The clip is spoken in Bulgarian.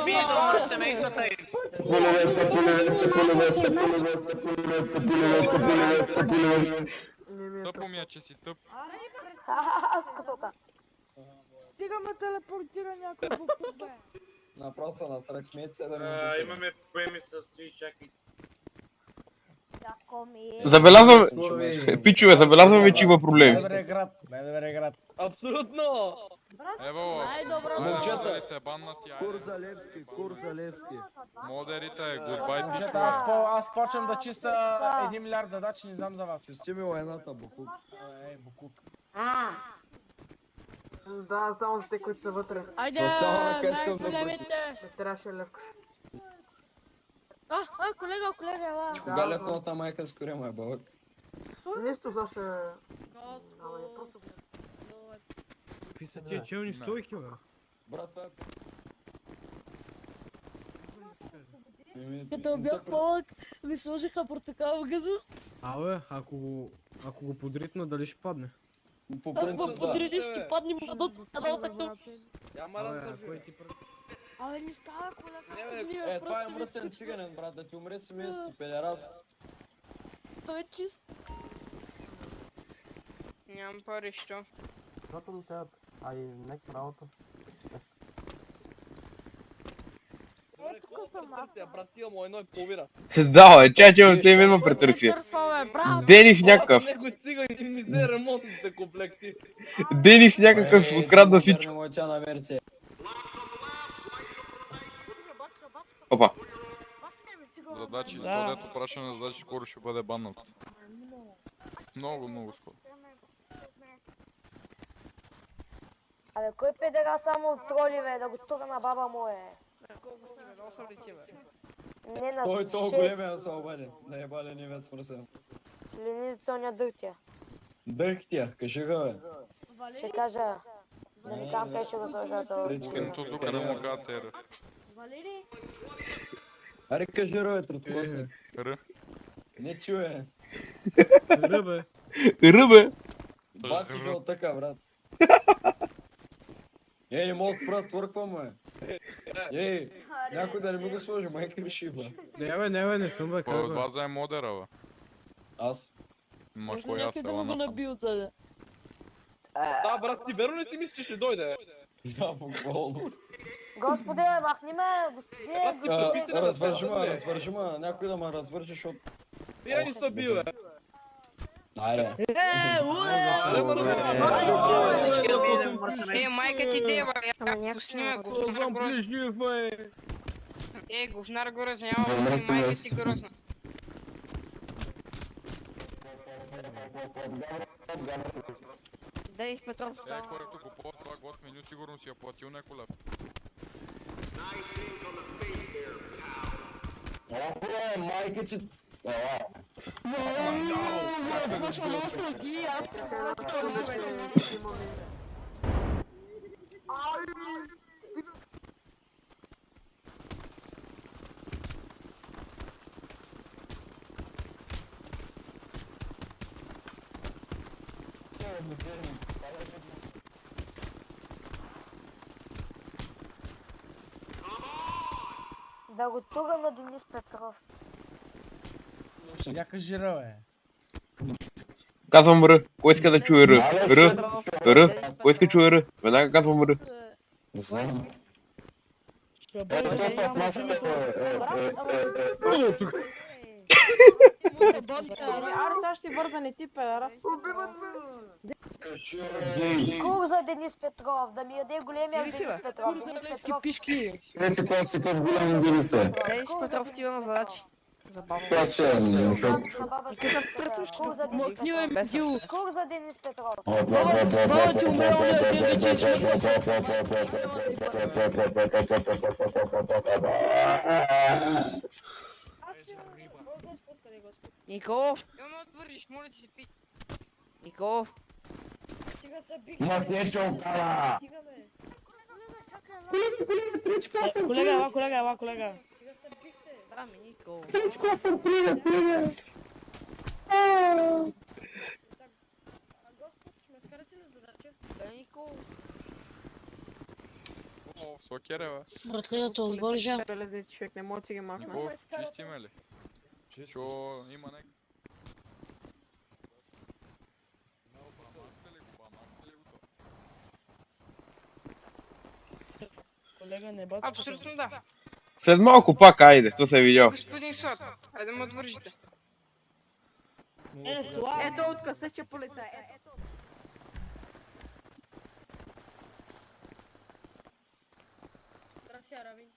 идвам от семействата им. Тъпо ми е, че си тъп. Аз късота. Стигаме телепортира някой в клубе. На просто насред смеят се да ми Имаме проблеми с това, чакай. Забелязваме, пичове, забелязваме, че има проблеми. Най-добре град. Абсолютно! Ево, Момчета. Курса Левски. Модерите, гудбай, Момчета, аз почвам да чиста 1 милиард задачи, не знам за вас. Чисти ми лайната, Букук. Ей, Букук. Да, само за те, които са вътре. Айде, С цялата къска да най-големите. Не трябваше левка. Колега, ела. Кога левната майка с корема е бълък? Нищо, Саше. Какви са тия челни стойки, бе? Брат, това е... Като бях малък, ми сложиха портокал в газа. Абе, ако го подритна, дали ще падне? По Ако принцип, го да. подрежиш, ще падне младот. Няма Абе, кой ти прави? Абе, не става, колега. Е, това е мръсен циганен, брат, да ти умре семейството, педерас. Той е чист. Нямам пари, що? Защото ми трябва. Ай, нека работа. Добре, колко претърся, брат, имам му 1,5. Да, че те ме претърси. Денис някакъв. Него цигани ми взе ремонтните комплекти. Денис някакъв открадна всичко. Модерна версия. Опа. Задачи, то дето праща на задачи, скоро ще бъде баннат. Много скоро. Абе, кой педера само троли, бе, да го тура на баба му, е? Колко си, бе? 8 ли си, бе? Не на Той е толкова 6. големия да се обади. Да ебале не вец мръсен. Леница оня дъртя. Дъхтя, кажи го, бе. Ще кажа. Да ви кам къде ще го сложа това. Ето тук да му кажа тера. Аре, кажи ро, е труткосе. Р. Не чуе. Ръбе. Ръбе. Бачиш го от така, брат. Ей, не мога да спра, твърква му е. Ей, някой да не ми го сложи, майка ми шиба. Не бе, не съм бе, Кой как от бе? вас е модера, бе? Аз. Ма Може кой аз някой да ела му го насам? наби от съда. Да, брат, ти верно ли ти мислиш, че ще дойде? Да, буквално. Господи, махни ме, господи. Развържи ма, някой да ме развържи, защото... Я ни са бил, бе. Айде. Всички да минем в семейството. Майка ти дева, я снима говнар Ползвам грозна. плешнив, бе. Говнар грозна, няма да майка ти грозна. Денис Петров. Който купува това год меню, сигурно си я платил някой лев. Майка ти... Да го тура на Денис Петров. Я кажи ра, бе. Казвам Р. Кой иска да чуе Р? Р. Кой иска да чуе Р? Веднага казвам Р. Не знам. Аре, сега ще вързани ти, педерас. Кур за Денис Петров, да ми яде големия Денис Петров. Денис Петров. Пишки. Денис Петров ти има задачи. Забавно. На баба Денис Петров. Кур за Денис Махни ме, Петров. Митил. Кур за Денис Петров. Баба ти умря, оня ден вече сме. Николов! Имаме отвържиш, моля ти се пи. Николов! Махне чолкава! Колега. Да, ми Николов. Господ, ще ме скарате ли задача? Да, Николов. Сокере, бе. Братле, да те отвържа. Белезници човек, не мога да си ги махна. Нико, чисти ме ли? Чо има нека. Махте ли го, махте ли го то? Колега, не бата. Абсолютно да. След малко пак, айде, то се е видял. Господин Слад, айде да ме отвържите. Ето откъс, същия полицай. Ето. Здрасти, Арамин.